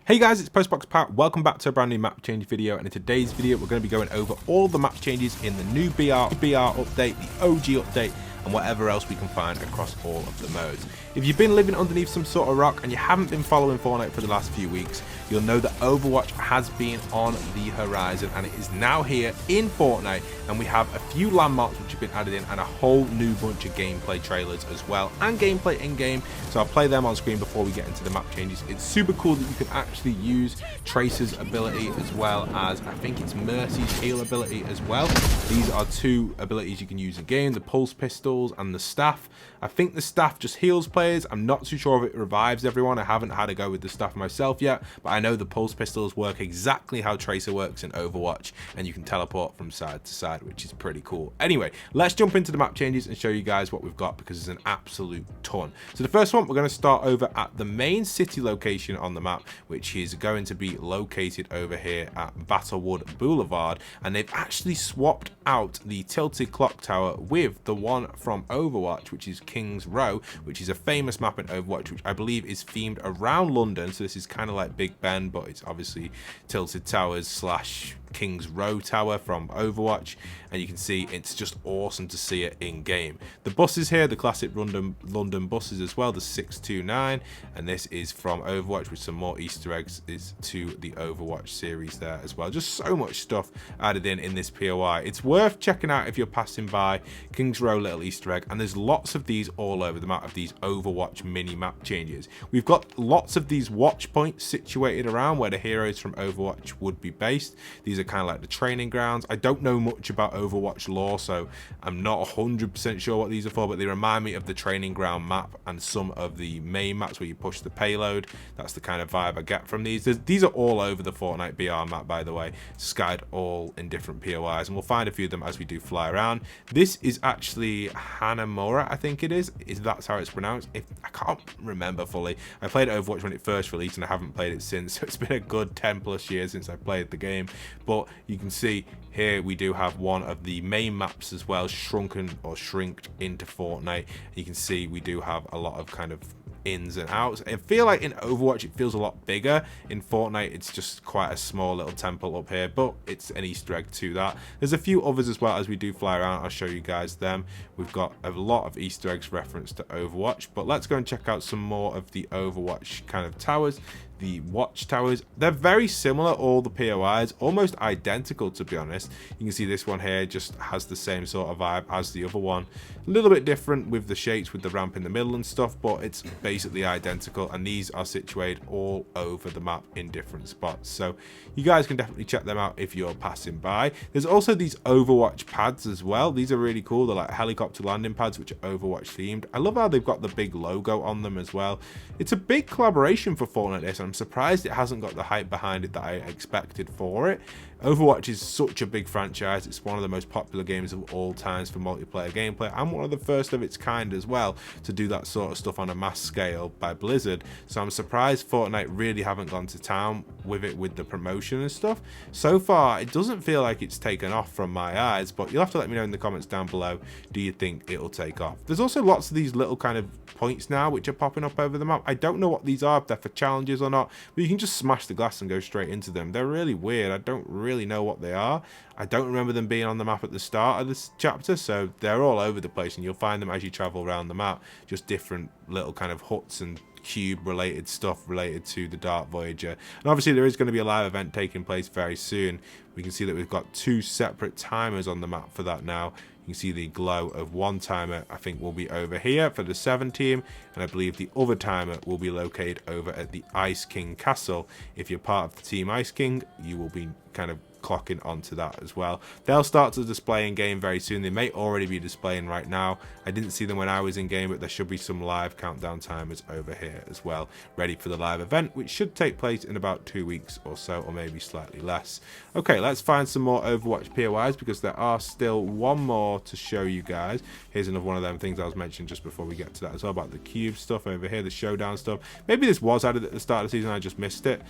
Hey guys, it's Postbox Pat. Welcome back to a brand new map change video, and in today's video we're going to be going over all the map changes in the new BR update, the OG update, and whatever else we can find across all of the modes. If you've been living underneath some sort of rock and you haven't been following Fortnite for the last few weeks, you'll know that Overwatch has been on the horizon and it is now here in Fortnite, and we have a few landmarks which have been added in and a whole new bunch of gameplay trailers as well, and gameplay in-game, so I'll play them on screen before we get into the map changes. It's super cool that you can actually use Tracer's ability as well as, I think it's Mercy's heal ability as well. These are two abilities you can use in game, the pulse pistols and the staff. I think the staff just heals players. I'm not too sure if it revives everyone. I haven't had a go with the staff myself yet, but I know the pulse pistols work exactly how Tracer works in Overwatch, and you can teleport from side to side, which is pretty cool. Anyway, let's jump into the map changes and show you guys what we've got, because there's an absolute ton. So the first one, we're going to start over at the main city location on the map, which is going to be located over here at Battlewood Boulevard, and they've actually swapped out the tilted clock tower with the one from Overwatch, which is King's Row, which is a famous map in Overwatch, which I believe is themed around London. So this is kind of like Big Ben, but it's obviously tilted towers slash King's Row Tower from Overwatch, and you can see it's just awesome to see it in game. The buses here, the classic London buses as well, the 629, and this is from Overwatch with some more Easter eggs is to the Overwatch series there as well. Just so much stuff added in this POI. It's worth checking out if you're passing by King's Row little Easter egg, and there's lots of these all over the map of these Overwatch mini map changes. We've got lots of these watch points situated around where the heroes from Overwatch would be based. These are kind of like the training grounds. I don't know much about Overwatch lore, so I'm not 100% sure what these are for, but they remind me of the training ground map and some of the main maps where you push the payload. That's the kind of vibe I get from these. These are all over the Fortnite BR map, by the way, scattered all in different POIs, and we'll find a few of them as we do fly around. This is actually Hanamura, I think it is that's how it's pronounced. If I can't remember fully. I played Overwatch when it first released and I haven't played it since, so it's been a good 10 plus years since I played the game. But you can see here we do have one of the main maps as well, shrunken or shrinked into Fortnite. You can see we do have a lot of kind of ins and outs. I feel like in Overwatch it feels a lot bigger. In Fortnite it's just quite a small little temple up here, but it's an Easter egg to that. There's a few others as well as we do fly around. I'll show you guys them. We've got a lot of Easter eggs reference to Overwatch, but let's go and check out some more of the Overwatch kind of towers. The watch towers, they're very similar, all the POIs, almost identical to be honest. You can see this one here just has the same sort of vibe as the other one. A little bit different with the shapes, with the ramp in the middle and stuff, but it's basically identical, and these are situated all over the map in different spots. So you guys can definitely check them out if you're passing by. There's also these Overwatch pads as well. These are really cool. They're like helicopter landing pads, which are Overwatch themed. I love how they've got the big logo on them as well. It's a big collaboration for Fortnite, this. I'm surprised it hasn't got the hype behind it that I expected for it. Overwatch is such a big franchise. It's one of the most popular games of all times for multiplayer gameplay, and one of the first of its kind as well to do that sort of stuff on a mass scale by Blizzard. So I'm surprised Fortnite really haven't gone to town with it, with the promotion and stuff. So far it doesn't feel like it's taken off from my eyes, but you'll have to let me know in the comments down below, do you think it'll take off? There's also lots of these little kind of points now which are popping up over the map. I don't know what these are, if they're for challenges or not, but you can just smash the glass and go straight into them. They're really weird. I don't really know what they are. I don't remember them being on the map at the start of this chapter, so they're all over the place, and you'll find them as you travel around the map, just different little kind of huts and cube related stuff related to the Dark Voyager. And obviously there is going to be a live event taking place very soon. We can see that we've got two separate timers on the map for that now. You can see the glow of one timer, I think, will be over here for the 7 team, and I believe the other timer will be located over at the Ice King Castle. If you're part of the team Ice King, you will be kind of clocking onto that as well. They'll start to display in game very soon. They may already be displaying right now. I didn't see them when I was in game, but there should be some live countdown timers over here as well, ready for the live event, which should take place in about 2 weeks or so, or maybe slightly less. Okay, let's find some more Overwatch POIs, because there are still one more to show you guys. Here's another one of them things I was mentioning just before we get to that as well, about the cube stuff over here, the showdown stuff. Maybe this was added at the start of the season, I just missed it.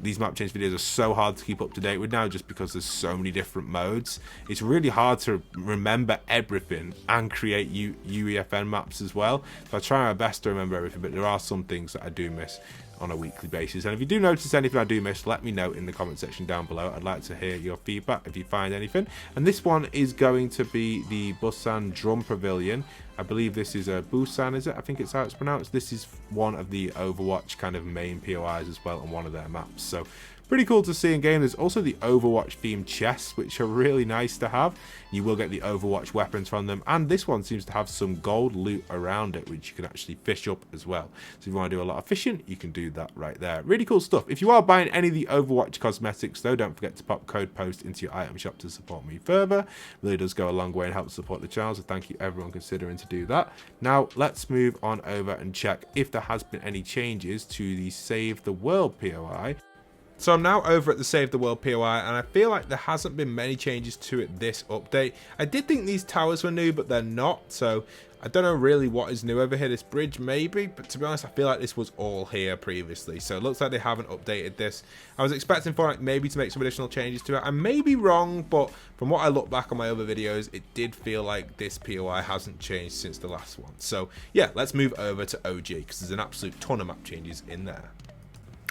These map change videos are so hard to keep up to date with now, just because there's so many different modes. It's really hard to remember everything and create UEFN maps as well. So I try my best to remember everything, but there are some things that I do miss. on a weekly basis. And if you do notice anything I do miss, let me know in the comment section down below. I'd like to hear your feedback if you find anything. And this one is going to be the Busan Drum Pavilion. I believe this is a Busan, is it? I think it's how it's pronounced. This is one of the Overwatch kind of main POIs as well on one of their maps. So pretty cool to see in game. There's also the Overwatch themed chests, which are really nice to have. You will get the Overwatch weapons from them, and this one seems to have some gold loot around it, which you can actually fish up as well. So if you want to do a lot of fishing, you can do that right there. Really cool stuff. If you are buying any of the Overwatch cosmetics though, don't forget to pop code POST into your item shop to support me further. It really does go a long way and help support the channel, so thank you everyone considering to do that. Now let's move on over and check if there has been any changes to the Save the World POI. So I'm now over at the Save the World POI, and I feel like there hasn't been many changes to it this update. I did think these towers were new, but they're not, so I don't know really what is new over here. This bridge maybe, but to be honest I feel like this was all here previously, so it looks like they haven't updated this. I was expecting Fortnite maybe to make some additional changes to it. I may be wrong, but from what I look back on my other videos, it did feel like this POI hasn't changed since the last one. So yeah, let's move over to OG, because there's an absolute ton of map changes in there.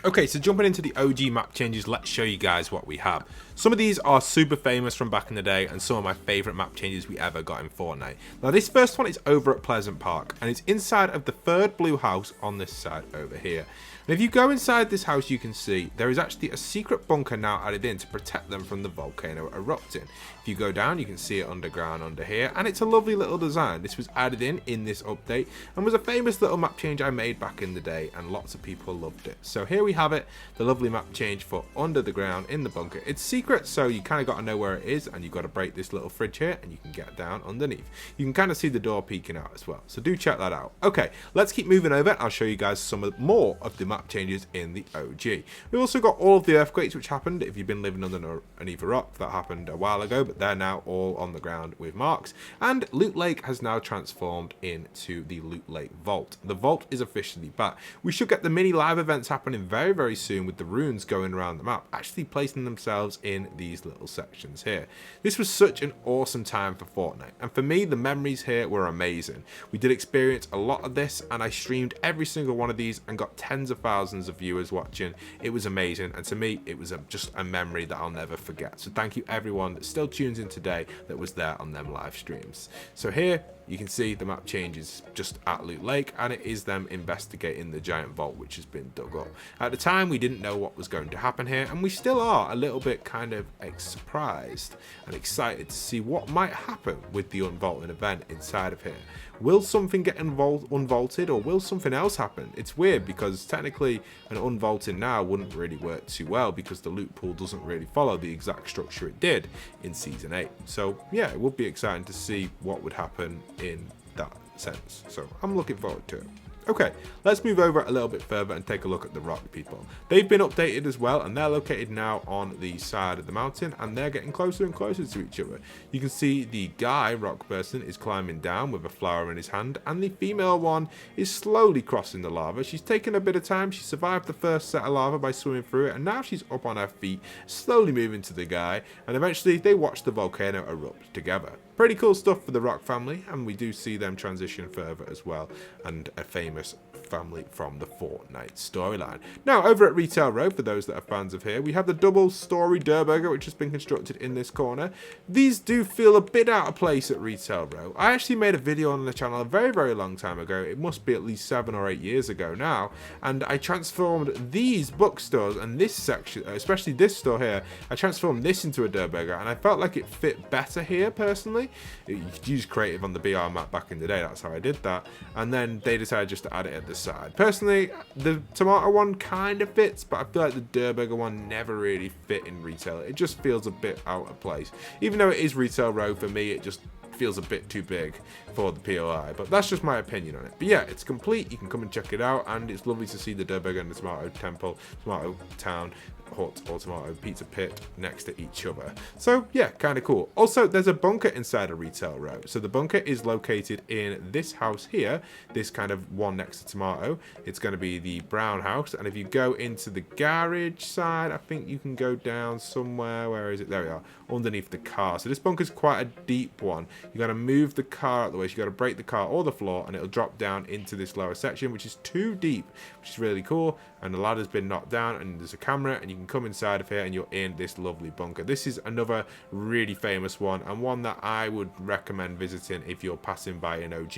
Okay, so jumping into the OG map changes, let's show you guys what we have. Some of these are super famous from back in the day, and some of my favourite map changes we ever got in Fortnite. Now this first one is over at Pleasant Park, and it's inside of the third blue house on this side over here. And if you go inside this house, you can see there is actually a secret bunker now added in to protect them from the volcano erupting. If you go down, you can see it underground under here, and it's a lovely little design. This was added in this update and was a famous little map change I made back in the day, and lots of people loved it. So here we have it, the lovely map change for under the ground in the bunker. It's secret, so you kind of got to know where it is, and you've got to break this little fridge here and you can get down underneath. You can kind of see the door peeking out as well, so do check that out. Okay, let's keep moving over. I'll show you guys some more of the map changes in the OG. We've also got all of the earthquakes which happened if you've been living under an Eva rock. That happened a while ago, but they're now all on the ground with marks. And Loot Lake has now transformed into the Loot Lake Vault. The vault is officially back. We should get the mini live events happening very soon, with the runes going around the map actually placing themselves in these little sections here. This was such an awesome time for Fortnite, and for me the memories here were amazing. We did experience a lot of this, and I streamed every single one of these and got tens of thousands of viewers watching. It was amazing, and to me it was just a memory that I'll never forget. So thank you everyone that still tunes in today that was there on them live streams. So here you can see the map changes just at Loot Lake, and it is them investigating the giant vault which has been dug up. At the time we didn't know what was going to happen here, and we still are a little bit kind of surprised and excited to see what might happen with the unvaulting event inside of here. Will something get unvaulted, or will something else happen? It's weird because technically an unvaulting now wouldn't really work too well, because the loot pool doesn't really follow the exact structure it did in Season 8. So yeah, it would be exciting to see what would happen in that sense. So I'm looking forward to it. Okay, let's move over a little bit further and take a look at the rock people. They've been updated as well, and they're located now on the side of the mountain, and they're getting closer and closer to each other. You can see the guy rock person is climbing down with a flower in his hand, and the female one is slowly crossing the lava. She's taken a bit of time. She survived the first set of lava by swimming through it, and now she's up on her feet, slowly moving to the guy, and eventually they watch the volcano erupt together. Pretty cool stuff for the Rock family, and we do see them transition further as well, and a famous family from the Fortnite storyline. Now over at Retail Row, for those that are fans of here, we have the double story Durburger which has been constructed in this corner. These do feel a bit out of place at Retail Row. I actually made a video on the channel a very long time ago. It must be at least 7 or 8 years ago now, and I transformed these bookstores and this section, especially this store here, I transformed this into a Durburger, and I felt like it fit better here personally. You could use creative on the BR map back in the day, that's how I did that, and then they decided just to add it at the side. Personally, the tomato one kind of fits, but I feel like the Durburger one never really fit in retail. It just feels a bit out of place. Even though it is Retail Row, for me it just feels a bit too big for the POI, but that's just my opinion on it. But yeah, it's complete. You can come and check it out, and it's lovely to see the Durburger and the Tomato Temple, Tomato Town Hut or Tomato Pizza Pit next to each other. So yeah, kind of cool. Also, there's a bunker inside a Retail Row. So the bunker is located in this house here, this kind of one next to Tomato. It's going to be the brown house, and if you go into the garage side, I think you can go down somewhere. Where is it? There we are, underneath the car. So this bunker's quite a deep one. You got to move the car out the way, so you got to break the car or the floor, and it'll drop down into this lower section, which is too deep, which is really cool. and the ladder's been knocked down, and there's a camera, and you can come inside of here and you're in this lovely bunker. This is another really famous one, and one that I would recommend visiting if you're passing by an OG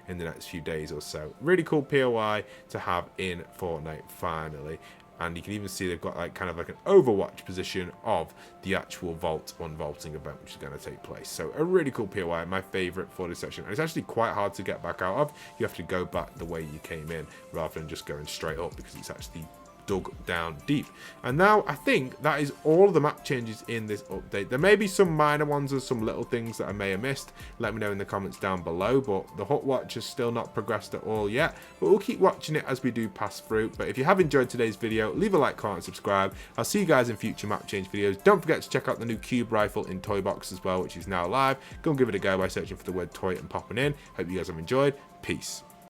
in the next few days or so. Really cool POI to have in Fortnite finally. And you can even see they've got like kind of like an Overwatch position of the actual vault unvaulting event, which is going to take place. So a really cool POI, my favorite for this section. And it's actually quite hard to get back out of. You have to go back the way you came in rather than just going straight up, because it's actually dug down deep. And now I think that is all of the map changes in this update. There may be some minor ones or some little things that I may have missed. Let me know in the comments down below, but the hut watch has still not progressed at all yet, but we'll keep watching it as we do pass through. But if you have enjoyed today's video, leave a like, comment and subscribe. I'll see you guys in future map change videos. Don't forget to check out the new cube rifle in Toy Box as well, which is now live. Go and give it a go by searching for the word toy and popping in. Hope you guys have enjoyed. Peace.